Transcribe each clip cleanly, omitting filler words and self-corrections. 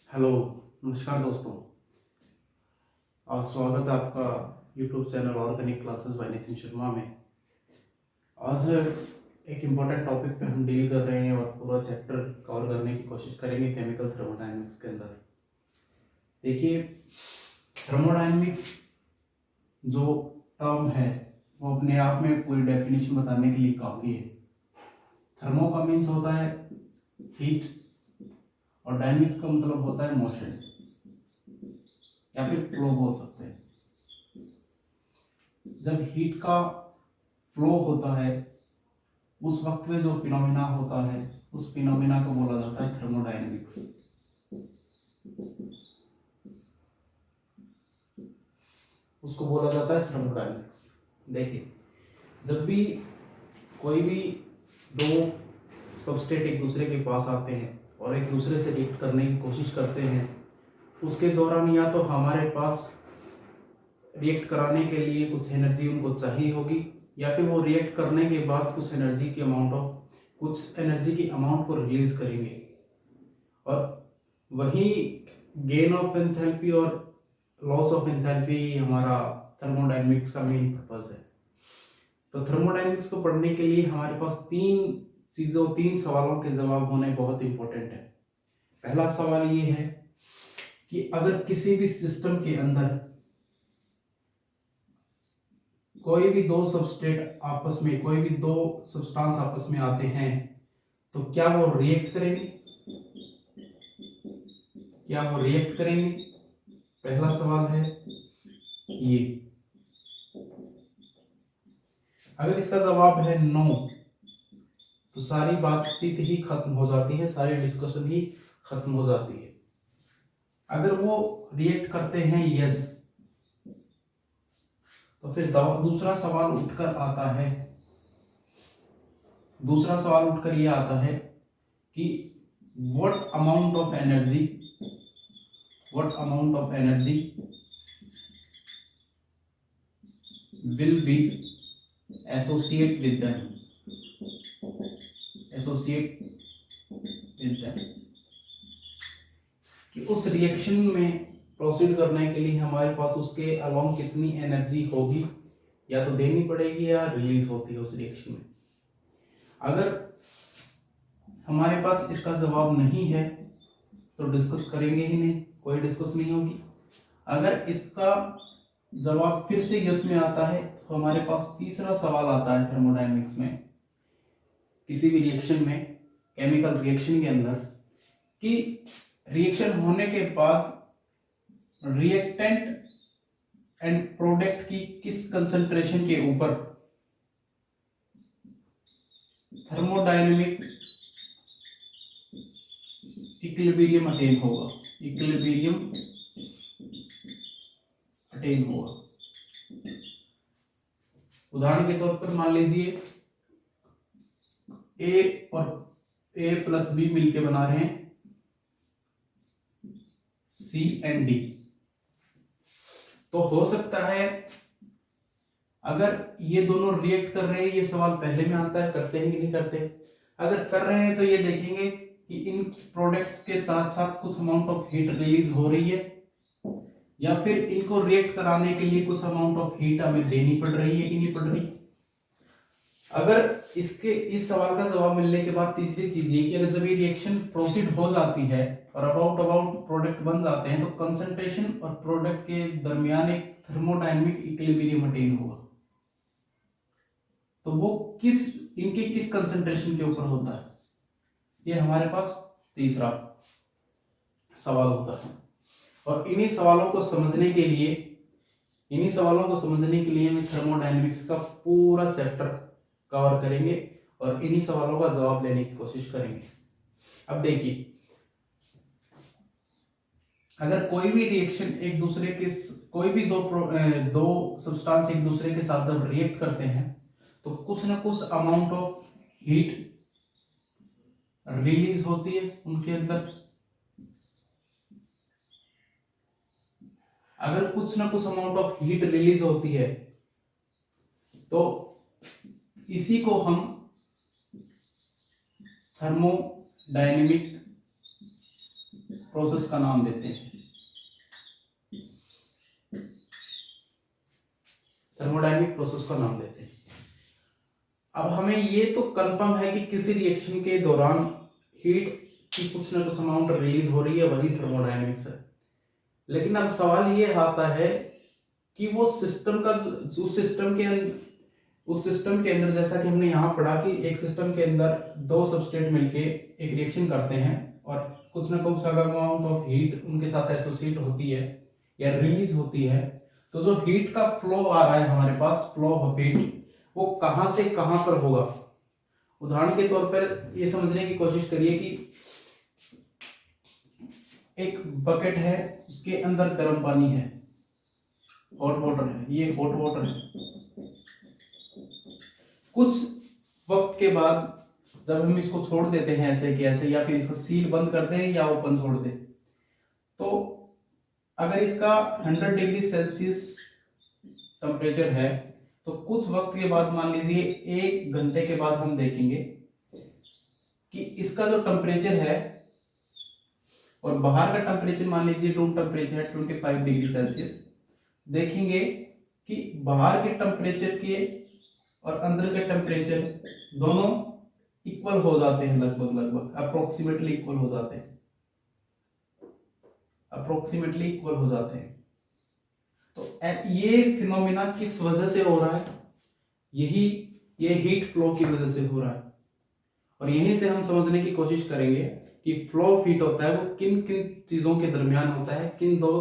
Hello, नमस्कार दोस्तों। स्वागत है आपका YouTube channel organic classes bye Nitin Sharma में। आज एक इम्पोर्टेंट टॉपिक पे हम डील कर रहे हैं और पूरा चैप्टर कवर करने की कोशिश करेंगे केमिकल थर्मोडायनेमिक्स के अंदर। देखिए, थर्मोडायनेमिक्स जो टर्म है वो अपने आप में पूरी डेफिनेशन बताने के लिए काफ़ी है। थर्मो का मीन्स होता है हीट और डायनेमिक्स का मतलब होता है मोशन या फिर फ्लो बोल सकते हैं। जब हीट का फ्लो होता है उस वक्त में जो फिनोमिना होता है उस फिनोमिना को बोला जाता है थर्मोडायनेमिक्स। उसको बोला जाता है थर्मोडायनेमिक्स। देखिए, जब भी कोई भी दो सबस्टेट एक दूसरे के पास आते हैं और एक दूसरे से रिएक्ट करने की कोशिश करते हैं, उसके दौरान या तो हमारे पास रिएक्ट कराने के लिए कुछ एनर्जी उनको चाहिए होगी या फिर वो रिएक्ट करने के बाद कुछ एनर्जी की अमाउंट को रिलीज करेंगे। और वही गेन ऑफ एंथैल्पी और लॉस ऑफ एंथैल्पी हमारा थर्मोडायनेमिक्स का मेन पर्पस है। तो थर्मोडायनेमिक्स को पढ़ने के लिए हमारे पास तीन सवालों के जवाब होने बहुत इंपॉर्टेंट है। पहला सवाल ये है कि अगर किसी भी सिस्टम के अंदर कोई भी दो सबस्टेट आपस में कोई भी दो सब्सटेंस आपस में आते हैं तो क्या वो रिएक्ट करेंगे? पहला सवाल है ये। अगर इसका जवाब है नो तो सारी बातचीत ही खत्म हो जाती है, सारी डिस्कशन ही खत्म हो जाती है। अगर वो रिएक्ट करते हैं यस, तो फिर दूसरा सवाल उठकर ये आता है कि what amount of energy will be associate with them कि उस रिएक्शन में प्रोसीड करने के लिए हमारे पास उसके अलोंग कितनी एनर्जी होगी, या तो देनी पड़ेगी या रिलीज होती है उस रिएक्शन में। अगर हमारे पास इसका जवाब नहीं है तो डिस्कस करेंगे ही नहीं, कोई डिस्कस नहीं होगी। अगर इसका जवाब फिर से यस में आता है तो हमारे पास तीसरा सवाल आता है थर्मोडायनेमिक्स में, किसी भी रिएक्शन में, केमिकल रिएक्शन के अंदर, कि रिएक्शन होने के बाद रिएक्टेंट एंड प्रोडक्ट की किस कंसंट्रेशन के ऊपर थर्मोडायनेमिक इक्विलिब्रियम अटेन होगा। उदाहरण के तौर पर मान लीजिए ए और ए प्लस बी मिलके बना रहे हैं सी एंड डी। तो हो सकता है अगर ये दोनों रिएक्ट कर रहे हैं, ये सवाल पहले में आता है करते हैं कि नहीं करते। अगर कर रहे हैं तो ये देखेंगे कि इन प्रोडक्ट्स के साथ साथ कुछ अमाउंट ऑफ हीट रिलीज हो रही है या फिर इनको रिएक्ट कराने के लिए कुछ अमाउंट ऑफ हीट हमें देनी पड़ रही है कि नहीं पड़ रही। अगर इस सवाल का जवाब मिलने के बाद तीसरी चीज ये कि अगर जब ये रिएक्शन प्रोसीड हो जाती है और अबाउट प्रोडक्ट बन जाते हैं तो कंसंट्रेशन और प्रोडक्ट के दरमियान एक थर्मोडायनेमिक इक्विलिब्रियम अटेन होगा। तो वो किस कंसंट्रेशन के ऊपर होता है, ये हमारे पास तीसरा सवाल होता है। और इन्हीं सवालों को समझने के लिए हम थर्मोडायनेमिक्स का पूरा चैप्टर कवर करेंगे और इन्हीं सवालों का जवाब लेने की कोशिश करेंगे। अब देखिए, अगर कोई भी रिएक्शन एक दूसरे के कोई भी दो सब्सटेंस एक दूसरे के साथ जब रिएक्ट करते हैं तो कुछ ना कुछ अमाउंट ऑफ हीट रिलीज होती है उनके अंदर। अगर कुछ ना कुछ अमाउंट ऑफ हीट रिलीज होती है तो इसी को हम थर्मोडायनेमिक प्रोसेस का नाम देते हैं, थर्मोडायनेमिक प्रोसेस का नाम देते हैं। अब हमें ये तो कंफर्म है कि किसी रिएक्शन के दौरान हीट की कुछ ना कुछ अमाउंट रिलीज हो रही है, वही थर्मोडायनेमिक्स है। लेकिन अब सवाल ये आता है कि वो सिस्टम का उस सिस्टम के अंदर, जैसा कि हमने यहाँ पढ़ा कि एक सिस्टम के अंदर दो सबस्ट्रेट मिलके एक रिएक्शन करते हैं और कुछ ना कुछ अमाउंट ऑफ हीट उनके साथ एसोसिएट होती है या रिलीज होती है। तो जो हीट का फ्लो आ रहा है हमारे पास, फ्लो ऑफ हीट, वो कहां से कहां पर होगा। उदाहरण के तौर पर ये समझने की कोशिश करिए कि एक बकेट है, उसके अंदर गर्म पानी है, हॉट वाटर है, ये हॉट वाटर है। कुछ वक्त के बाद जब हम इसको छोड़ देते हैं ऐसे कि ऐसे, या फिर इसका सील बंद कर दें या ओपन छोड़ दें, तो अगर इसका 100 डिग्री सेल्सियस टेम्परेचर है तो कुछ वक्त के बाद, मान लीजिए 1 घंटे के बाद, हम देखेंगे कि इसका जो टेम्परेचर है और बाहर का टेम्परेचर मान लीजिए रूम टेम्परेचर है 25 डिग्री सेल्सियस, देखेंगे कि बाहर के टेम्परेचर के और अंदर के टेम्परेचर दोनों इक्वल हो जाते हैं, लगभग अप्रोक्सीमेटली इक्वल हो जाते हैं, अप्रोक्सीमेटली इक्वल हो जाते हैं। तो ये फिनोमिना किस वजह से हो रहा है? ये हीट फ्लो की वजह से हो रहा है। और यहीं से हम समझने की कोशिश करेंगे कि फ्लो ऑफ हीट होता है वो किन किन चीजों के दरमियान होता है, किन दो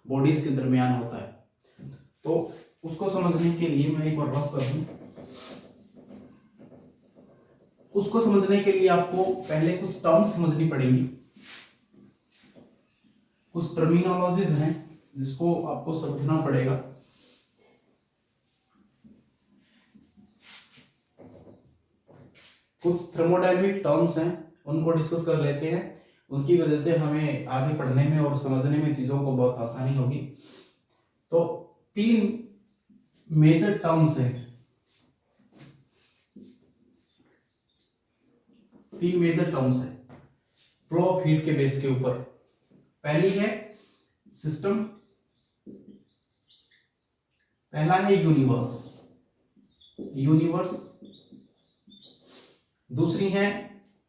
बॉडीज के दरमियान होता है। तो उसको समझने के लिए मैं एक बार रफ कर दूं। उसको समझने के लिए आपको पहले कुछ टर्म्स समझनी पड़ेंगी, कुछ टर्मिनोलॉजीज हैं जिसको आपको समझना पड़ेगा। कुछ थर्मोडायनेमिक टर्म्स हैं, उनको डिस्कस कर लेते हैं। उसकी वजह से हमें आगे पढ़ने में और समझने में चीजों को बहुत आसानी होगी। तो 3 मेजर टर्म्स हैं, 3 मेजर टर्म्स हैं फ्लो ऑफ हीट के बेस के ऊपर। पहली है सिस्टम, पहला है यूनिवर्स, दूसरी है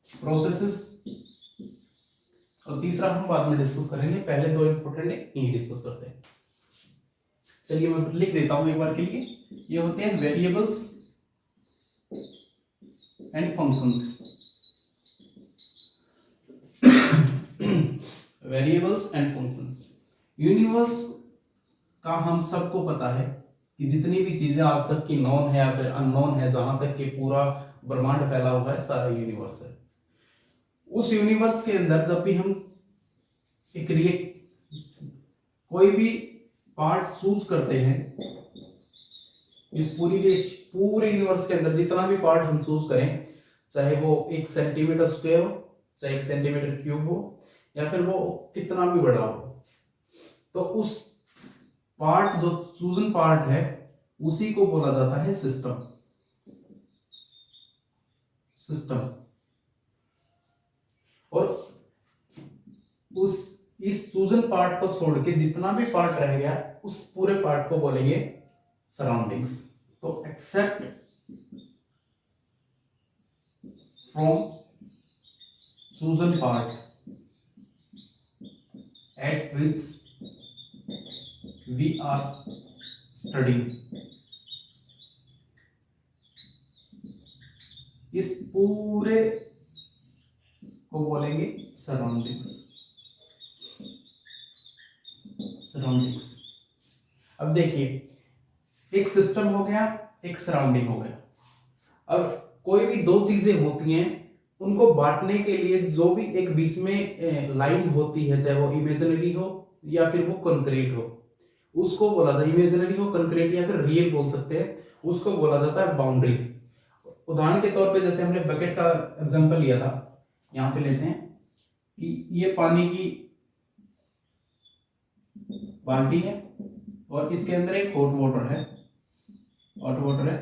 प्रोसेसेस, और तीसरा हम बाद में डिस्कस करेंगे, पहले 2 इंपॉर्टेंट है, यही डिस्कस करते हैं। चलिए मैं लिख देता हूं एक बार के लिए। ये होते हैं variables and functions. Variables and functions. Universe का हम सबको पता है कि जितनी भी चीजें आज तक की नॉन है या फिर अननोन है, जहां तक कि पूरा ब्रह्मांड फैला हुआ है, सारा यूनिवर्स है। उस यूनिवर्स के अंदर जब भी हम कोई भी पार्ट चूज करते हैं, इस पूरे यूनिवर्स के अंदर जितना भी पार्ट हम चूज करें, चाहे वो 1 सेंटीमीटर स्क्वायर हो, चाहे 1 सेंटीमीटर क्यूब हो, या फिर वो कितना भी बड़ा हो, तो उस पार्ट, जो चूजन पार्ट है, उसी को बोला जाता है सिस्टम। और इस चूजन पार्ट को छोड़ के जितना भी पार्ट रह गया, उस पूरे पार्ट को बोलेंगे सराउंडिंग्स। तो except from chosen part at which we are studying, इस पूरे को बोलेंगे सराउंडिंग्स। अब देखिए, एक सिस्टम हो गया, एक सराउंडिंग हो गया। अब कोई भी 2 चीजें होती हैं, उनको बांटने के लिए जो भी एक बीच में लाइन होती है, चाहे वो इमेजिनरी हो या फिर वो कंक्रीट हो, उसको बोला जाता है, इमेजिनरी हो, कंक्रीट या फिर रियल बोल सकते हैं, उसको बोला जाता है बाउंड्री। उदाहरण के तौर पे जैसे हमने बकेट का एग्जांपल लिया था, यहाँ पे लेते हैं कि ये पानी की बाल्टी है और इसके अंदर एक हॉट वाटर है।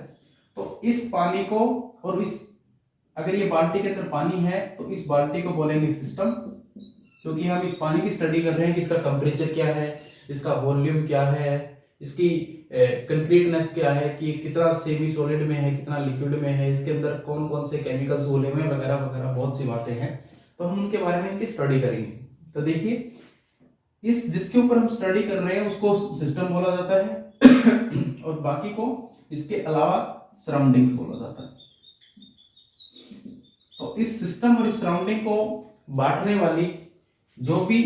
तो इस पानी को, और इस, अगर ये बाल्टी के अंदर पानी है तो इस बाल्टी को बोलेंगे सिस्टम, क्योंकि हम इस पानी की स्टडी कर रहे हैं कि इसका टेम्परेचर क्या है, इसका वॉल्यूम क्या है, इसकी कंक्रीटनेस क्या है, कि कितना सेमी सॉलिड में है, कितना लिक्विड में है, इसके अंदर कौन कौन से केमिकल्स घुले हुए हैं, वगैरह वगैरह बहुत सी बातें हैं। तो हम उनके बारे में इनकी स्टडी करेंगे। तो देखिए, इस जिसके ऊपर हम स्टडी कर रहे हैं उसको सिस्टम बोला जाता है और बाकी को इसके अलावा सराउंडिंग्स बोला जाता है। तो इस सिस्टम और इस सराउंडिंग को बांटने वाली जो भी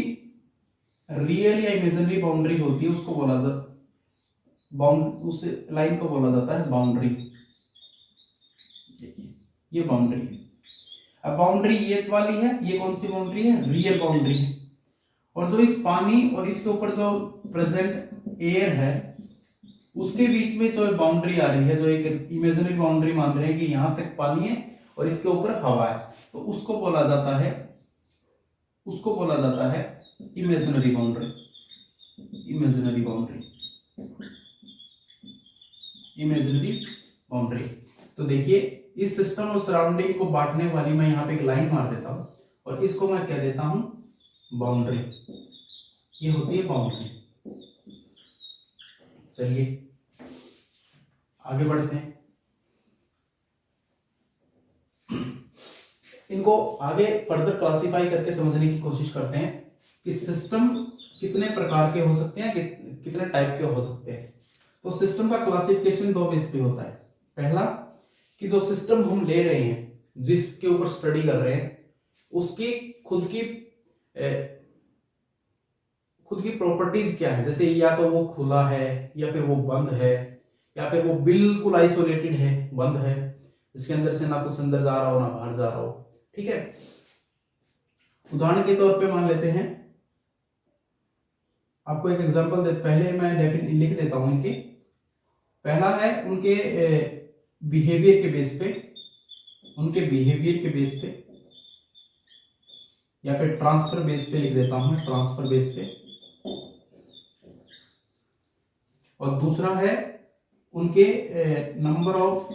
रियल या इमेजिनरी बाउंड्री होती है उसको बोला जाता, उस लाइन को बोला जाता है बाउंड्री। देखिए, ये बाउंड्री है। अब बाउंड्री ये वाली है, ये कौन सी बाउंड्री है? रियल बाउंड्री है। और जो इस पानी और इसके ऊपर जो प्रेजेंट एयर है उसके बीच में जो बाउंड्री आ रही है, जो एक इमेजिनरी बाउंड्री मान रहे हैं कि यहां तक पानी है और इसके ऊपर हवा है, तो उसको बोला जाता है इमेजिनरी बाउंड्री। तो देखिए, इस सिस्टम और सराउंडिंग को बांटने वाली मैं यहाँ पे एक लाइन मार देता हूं और इसको मैं कह देता हूं बाउंड्री। ये होती है बाउंड्री। चलिए आगे बढ़ते हैं। इनको आगे फर्दर क्लासिफाई करके समझने की कोशिश करते हैं कि सिस्टम कितने प्रकार के हो सकते हैं, कितने टाइप के हो सकते हैं। तो सिस्टम का क्लासिफिकेशन दो बेस पे होता है। पहला कि जो सिस्टम हम ले रहे हैं, जिसके ऊपर स्टडी कर रहे हैं, उसकी खुद की प्रॉपर्टीज क्या है। जैसे या तो वो खुला है, या फिर वो बंद है, या फिर वो बिल्कुल आइसोलेटेड है, बंद है, जिसके अंदर से ना कुछ अंदर जा रहा हो ना बाहर जा रहा हो। ठीक है, उदाहरण के तौर पे मान लेते हैं, आपको एक एग्जांपल दे, पहले मैं डेफिनेटली लिख देता हूं इनके। पहला है उनके बिहेवियर के बेस पे, या फिर ट्रांसफर बेस पे लिख देता हूं, ट्रांसफर बेस पे। और दूसरा है उनके नंबर ऑफ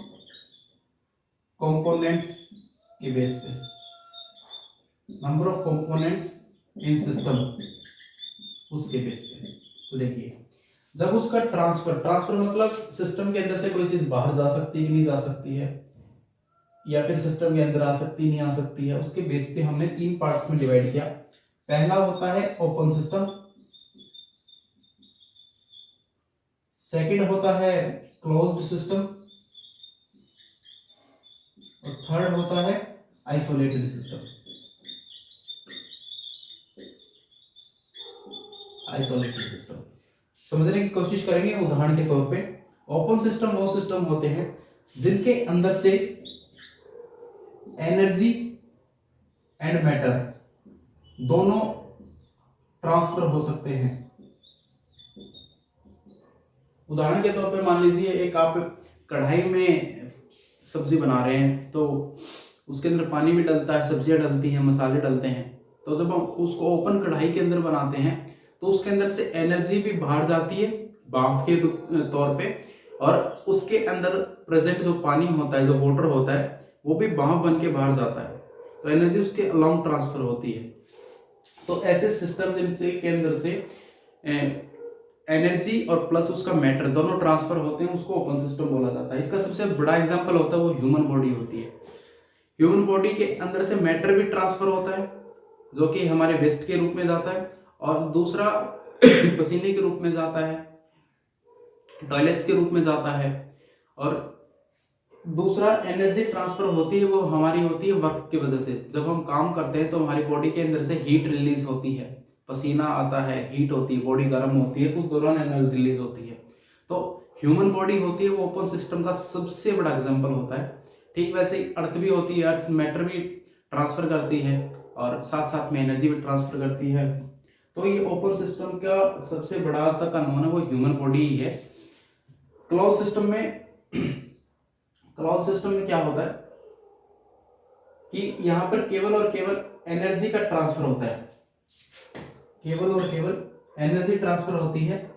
कंपोनेंट्स के बेस पे, number of components in system, उसके बेस पे। तो देखिए, जब उसका ट्रांसफर मतलब सिस्टम के अंदर से कोई चीज बाहर जा सकती है कि नहीं जा सकती है, या फिर सिस्टम के अंदर आ सकती नहीं आ सकती है, उसके बेस पे हमने 3 पार्ट्स में डिवाइड किया। पहला होता है ओपन सिस्टम, सेकंड होता है क्लोज्ड सिस्टम, और थर्ड होता है आइसोलेटेड सिस्टम। समझने की कोशिश करेंगे उदाहरण के तौर पे। ओपन सिस्टम वो सिस्टम होते हैं जिनके अंदर से एनर्जी एंड मैटर दोनों ट्रांसफर हो सकते हैं। उदाहरण के तौर पे मान लीजिए, एक आप कढ़ाई में सब्जी बना रहे हैं, तो उसके अंदर पानी भी डलता है, सब्जियां डलती हैं, मसाले डलते हैं। तो जब हम उसको ओपन कढ़ाई के अंदर बनाते हैं तो उसके अंदर से एनर्जी भी बाहर जाती है भाप के तौर पे, और उसके अंदर प्रेजेंट जो पानी होता है, जो वाटर होता है, वो भी भाप बन के बाहर जाता है। तो एनर्जी उसके अलोंग ट्रांसफर होती है। तो ऐसे सिस्टम जिनसे के अंदर से एनर्जी और प्लस उसका मैटर दोनों ट्रांसफर होते हैं, उसको ओपन सिस्टम बोला जाता है। इसका सबसे बड़ा एग्जांपल होता है वो ह्यूमन बॉडी होती है। ह्यूमन बॉडी के अंदर से मैटर भी ट्रांसफर होता है, जो कि हमारे वेस्ट के रूप में जाता है, और दूसरा पसीने के रूप में जाता है, टॉयलेट्स के रूप में जाता है, और दूसरा एनर्जी ट्रांसफर होती है वो हमारी होती है वर्क की वजह से। जब हम काम करते हैं तो हमारी बॉडी के अंदर से हीट रिलीज होती है, पसीना आता है, हीट होती है, बॉडी गर्म होती है, तो उस दौरान एनर्जी रिलीज होती है। तो ह्यूमन बॉडी होती है वो ओपन सिस्टम का सबसे बड़ा एग्जांपल होता है। ठीक वैसे ही अर्थ भी होती है, अर्थ मैटर भी ट्रांसफर करती है और साथ साथ में एनर्जी भी ट्रांसफर करती है। तो ये ओपन सिस्टम का सबसे बड़ा आज तक का नमूना वो ह्यूमन बॉडी ही है। क्लोज सिस्टम में क्या होता है कि यहां पर केवल और केवल एनर्जी का ट्रांसफर होता है, केवल और केवल एनर्जी ट्रांसफर होती है,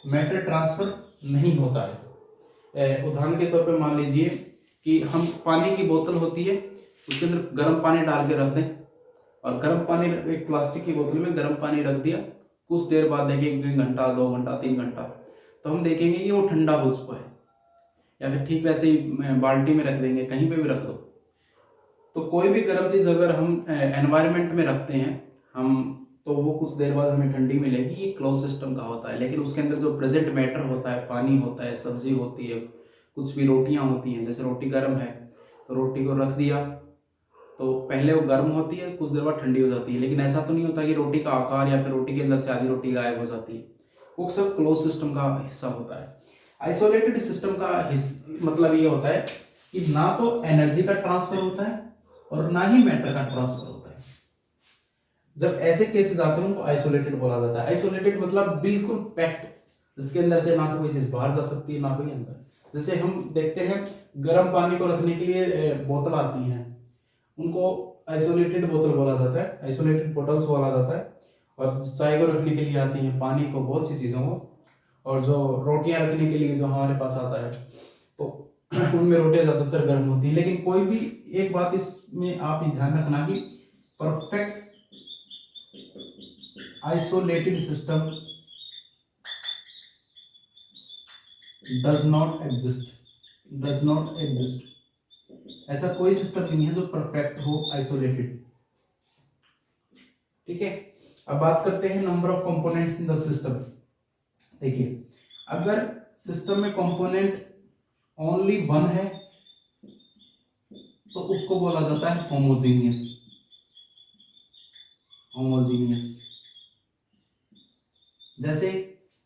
मैटर ट्रांसफर नहीं होता है। उदाहरण के तौर पे मान लीजिए कि हम पानी की बोतल होती है, उसके अंदर गर्म पानी डाल के रख दें, और गर्म पानी एक प्लास्टिक की बोतल में गर्म पानी रख दिया, कुछ देर बाद देखेंगे 1 घंटा 2 घंटा 3 घंटा, तो हम देखेंगे कि वो ठंडा हो चुका है। या फिर ठीक वैसे ही बाल्टी में रख देंगे, कहीं पे भी रख दो। तो कोई भी गर्म चीज़ अगर हम एनवायरनमेंट में रखते हैं हम, तो वो कुछ देर बाद हमें ठंडी मिलेगी। ये क्लोज सिस्टम का होता है। लेकिन उसके अंदर जो प्रेजेंट मैटर होता है, पानी होता है, सब्जी होती है, कुछ भी रोटियां होती हैं, जैसे रोटी गर्म है तो रोटी को रख दिया तो पहले वो गर्म होती है, कुछ देर बाद ठंडी हो जाती है। लेकिन ऐसा तो नहीं होता कि रोटी का आकार या फिर रोटी के अंदर से आधी रोटी गायब हो जाती है। वो सब क्लोज सिस्टम का हिस्सा होता है। आइसोलेटेड सिस्टम का मतलब ये होता है कि ना तो एनर्जी का ट्रांसफर होता है और ना ही मैटर का ट्रांसफर होता है। जब ऐसे केसेस आते हैं उनको आइसोलेटेड बोला जाता है। आइसोलेटेड मतलब बिल्कुल पैक्ड, जिसके अंदर से ना तो कोई चीज बाहर जा सकती है ना कोई अंदर। जैसे हम देखते हैं गर्म पानी को रखने के लिए बोतल आती हैं, उनको आइसोलेटेड बोतल बोला जाता है, आइसोलेटेड बोतल्स बोला जाता है। और चाय को रखने के लिए आती हैं, पानी को, बहुत सी चीज़ों को, और जो रोटियां रखने के लिए जो हमारे पास आता है, तो उनमें रोटियां ज़्यादातर गर्म होती है। लेकिन कोई भी एक बात इसमें आप ध्यान रखना कि perfect isolated system does not exist. ऐसा कोई सिस्टम नहीं है जो परफेक्ट हो आइसोलेटेड। ठीक है, अब बात करते हैं number of components in the system. देखिए, अगर सिस्टम में कंपोनेंट ओनली 1 है तो उसको बोला जाता है होमोजीनियस। जैसे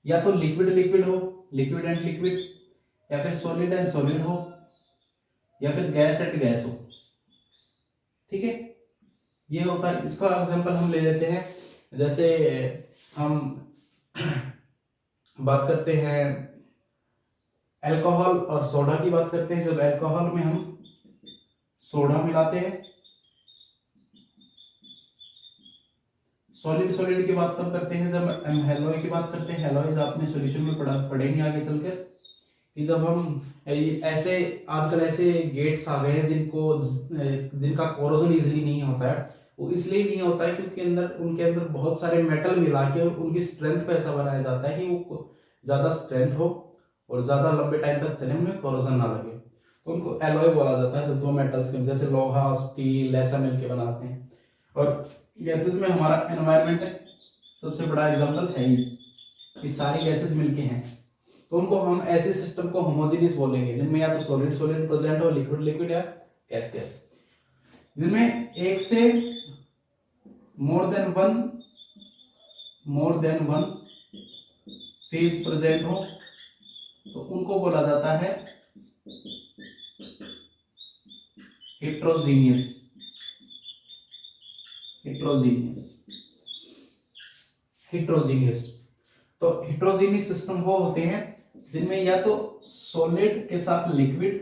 या तो लिक्विड लिक्विड हो, लिक्विड एंड लिक्विड, या फिर सॉलिड एंड सॉलिड हो, या फिर गैस एंड गैस हो। ठीक है, ये होता है। इसका एग्जांपल हम ले लेते हैं, जैसे हम बात करते हैं अल्कोहल और सोडा की बात करते हैं। जब अल्कोहल में हम सोडा मिलाते हैं, सॉलिड सॉलिड की बात तब करते हैं जब हम हेलोय की बात करते हैं। हेलोय आपने सॉल्यूशन में पढ़ेंगे आगे चलकर, कि जब हम ऐसे आजकल ऐसे गेट्स आ गए हैं जिनका कोरोजन इजीली नहीं होता है। वो इसलिए नहीं होता है क्योंकि उनके अंदर बहुत सारे मेटल मिला के उनकी स्ट्रेंथ को ऐसा बनाया जाता है कि वो ज़्यादा स्ट्रेंथ हो और ज़्यादा लंबे टाइम तक चले, उनमें कोरोजन ना लगे। तो उनको एलॉय बोला जाता है। जब दो मेटल्स के, जैसे लोहा स्टील ऐसा मिलके बनाते हैं। और गैसेस में हमारा एनवायरनमेंट सबसे बड़ा एग्जाम्पल है ये सारी गैसेस मिलके हैं। तो उनको हम ऐसे सिस्टम को होमोजेनियस बोलेंगे जिनमें या तो सॉलिड सॉलिड प्रेजेंट हो, लिक्विड लिक्विड, या गैस गैस, जिनमें एक से more than one phase present हो, तो उनको बोला जाता है हेट्रोजीनियस। तो हेट्रोजीनियस सिस्टम वो होते हैं जिनमें या तो सॉलिड के साथ लिक्विड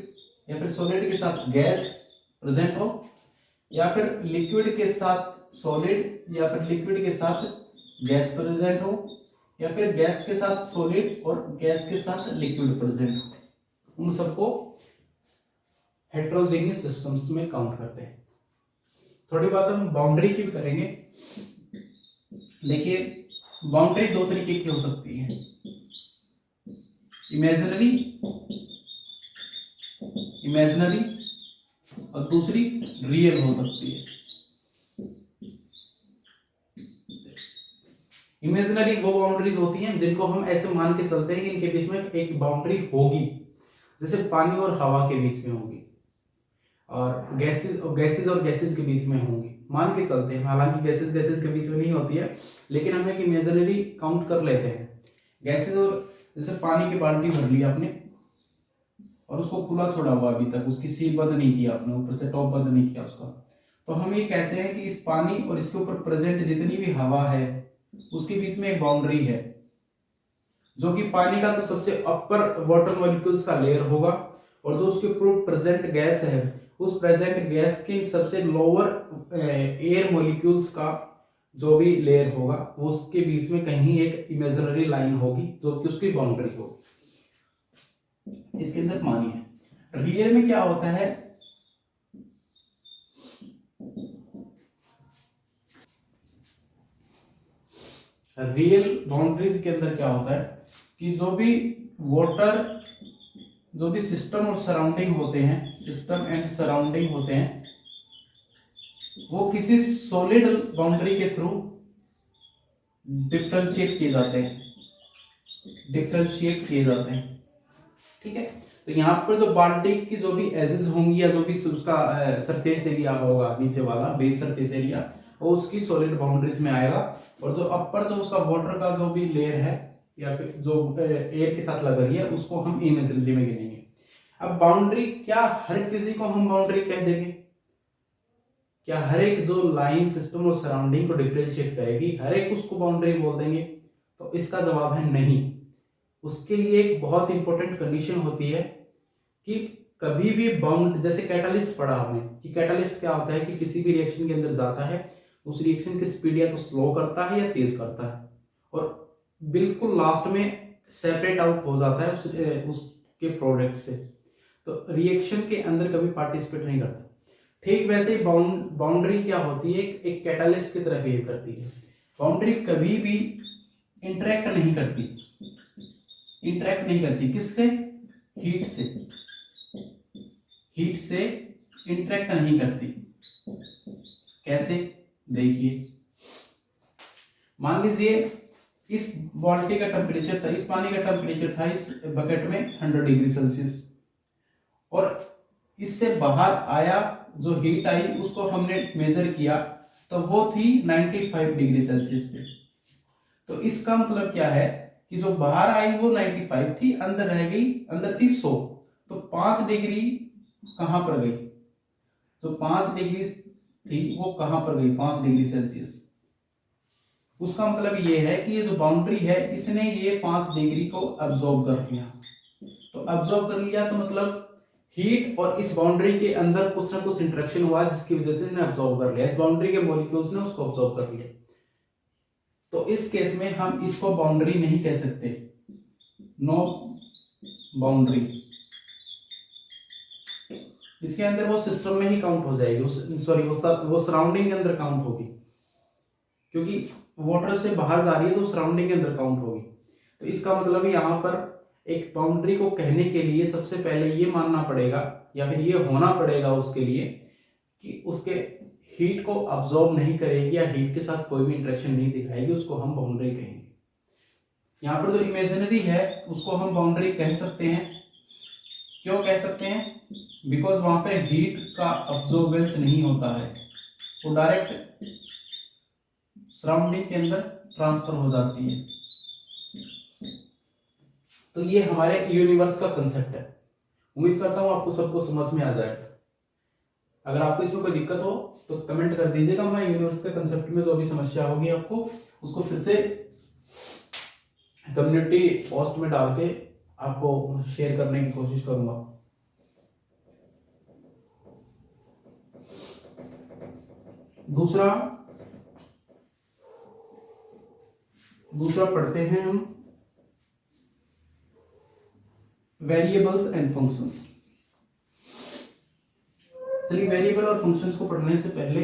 या फिर सॉलिड के साथ गैस प्रेजेंट हो, या फिर लिक्विड के साथ सॉलिड या फिर लिक्विड के साथ गैस प्रेजेंट हो, या फिर गैस के साथ सॉलिड और गैस के साथ लिक्विड प्रेजेंट हो। उन सबको हेट्रोजीनियस सिस्टम्स में काउंट करते हैं। थोड़ी बात हम बाउंड्री की भी करेंगे। देखिए, बाउंड्री दो तरीके की हो सकती है, इमेजिनरी और दूसरी रियल हो सकती है। इमेजिनरी वो बाउंड्रीज होती हैं जिनको हम ऐसे मान के चलते हैं कि इनके बीच में एक बाउंड्री होगी, जैसे पानी और हवा के बीच में होगी, और गैसेस और गैसेस के बीच में होंगी, मान के चलते हैं। हालांकि गैसेस के बीच में नहीं होती है, लेकिन हम एक इमेजिनरी काउंट कर लेते हैं। गैसेस और, जैसे पानी की बाल्टी भर ली आपने और उसको खुला छोड़ा हुआ, अभी तक उसकी सील बंद नहीं किया आपने, ऊपर से टॉप बंद नहीं किया उसका, तो हम ये कहते हैं कि इस पानी और इसके ऊपर प्रेजेंट जितनी भी हवा है उसके बीच में एक बाउंड्री है, जो कि पानी का तो सबसे अपर वाटर मॉलिक्यूल्स का लेयर होगा, और जो उसके ऊपर प्रेजेंट गैस है उस प्रेजेंट गैस की सबसे लोअर एयर मॉलिक्यूल्स का जो भी लेयर होगा, उसके बीच में कहीं एक इमेजिनरी लाइन होगी जो कि उसकी बाउंड्री होगी। इसके अंदर पानी है। रियल में क्या होता है, रियल बाउंड्रीज के अंदर क्या होता है कि जो भी वाटर, जो भी सिस्टम और सराउंडिंग होते हैं, सिस्टम एंड सराउंडिंग होते हैं, वो किसी सॉलिड बाउंड्री के थ्रू डिफरेंशिएट किए जाते हैं, डिफरेंशिएट किए जाते हैं। ठीक है, तो यहाँ पर जो बाल्टी की जो भी एजेस होंगी या जो भी उसका सरफेस एरिया होगा नीचे वाला बेस सरफेस एरिया, वो उसकी सॉलिड बाउंड्रीज में आएगा। और जो अपर जो उसका वाटर का जो भी लेयर है या फिर जो एयर के साथ लग रही है, उसको हम इमेजिनरी में गिनेंगे। अब बाउंड्री, क्या हर किसी को हम बाउंड्री कह देंगे? क्या हर एक जो लाइन सिस्टम और सराउंडिंग को डिफरेंशिएट करेगी, हर एक उसको बाउंड्री बोल देंगे? तो इसका जवाब है नहीं। उसके लिए एक बहुत इंपॉर्टेंट कंडीशन होती है कि कभी भी बाउंड, जैसे कैटालिस्ट पढ़ा हमने कि कैटालिस्ट क्या होता है कि किसी भी रिएक्शन के अंदर जाता है, उस रिएक्शन की स्पीड या तो स्लो करता है या तेज करता है, और बिल्कुल लास्ट में सेपरेट आउट हो जाता है उसके प्रोडक्ट से। तो रिएक्शन के अंदर कभी पार्टिसिपेट नहीं करता। ठीक वैसे ही बाउंड्री क्या होती है, एक कैटालिस्ट की तरह बिहेव करती है। बाउंड्री कभी भी इंटरेक्ट नहीं करती, इंटरेक्ट नहीं करती किससे? हीट से, हीट से इंटरेक्ट नहीं करती। कैसे? देखिए, मान लीजिए इस बाल्टी का टेम्परेचर था, इस पानी का टेम्परेचर था इस बकेट में 100 डिग्री सेल्सियस, और इससे बाहर आया जो हीट आई उसको हमने मेजर किया तो वो थी 95 डिग्री सेल्सियस पे। तो इसका मतलब क्या है कि जो बाहर आई वो 95 थी, अंदर रह गई, अंदर थी 100, तो 5 डिग्री कहां पर गई? तो 5 डिग्री थी वो कहां पर गई? 5 डिग्री सेल्सियस। उसका मतलब ये है कि ये जो बाउंड्री है इसने ये 5 डिग्री को अब्सॉर्ब कर लिया। तो अब्सॉर्ब कर लिया तो मतलब हीट और इस बाउंड्री के अंदर कुछ ना कुछ इंटरेक्शन हुआ जिसकी वजह से इसने अब्सॉर्ब कर लिया, इस बाउंड्री के मॉलिक्यूल्स ने उसको अब्सॉर्ब कर लिया। तो इस केस में हम इसको बाउंड्री नहीं कह सकते, नो बाउंड्री। इसके अंदर वो सिस्टम में ही काउंट हो जाएगी, सॉरी वो सराउंडिंग के अंदर काउंट होगी, क्योंकि वाटर से बाहर जा रही है तो सराउंडिंग के अंदर काउंट होगी। तो इसका मतलब यहाँ पर एक बाउंड्री को कहने के लिए सबसे पहले ये मानना पड़ेगा या फिर ये होना पड़ेगा उसके लिए कि उसके हीट को अब्सॉर्ब नहीं करेगी या हीट के साथ कोई भी इंटरेक्शन नहीं दिखाएगी, उसको हम बाउंड्री कहेंगे। यहाँ पर जो इमेजिनरी है उसको हम बाउंड्री कह सकते हैं। क्यों कह सकते हैं? बिकॉज वहां पे हीट का अब्सॉर्बेंस नहीं होता है, वो डायरेक्ट सराउंडिंग के अंदर ट्रांसफर हो जाती है। तो ये हमारे यूनिवर्स का कंसेप्ट है। उम्मीद करता हूं आपको सबको समझ में आ जाए। अगर आपको इसमें कोई दिक्कत हो तो कमेंट कर दीजिएगा, मैं यूनिवर्स के कंसेप्ट में जो भी समस्या होगी आपको उसको फिर से कम्युनिटी पोस्ट में डाल के आपको शेयर करने की कोशिश करूंगा। दूसरा पढ़ते हैं हम वेरिएबल्स एंड फंक्शंस। चलिए, वेरिएबल और फंक्शंस को पढ़ने से पहले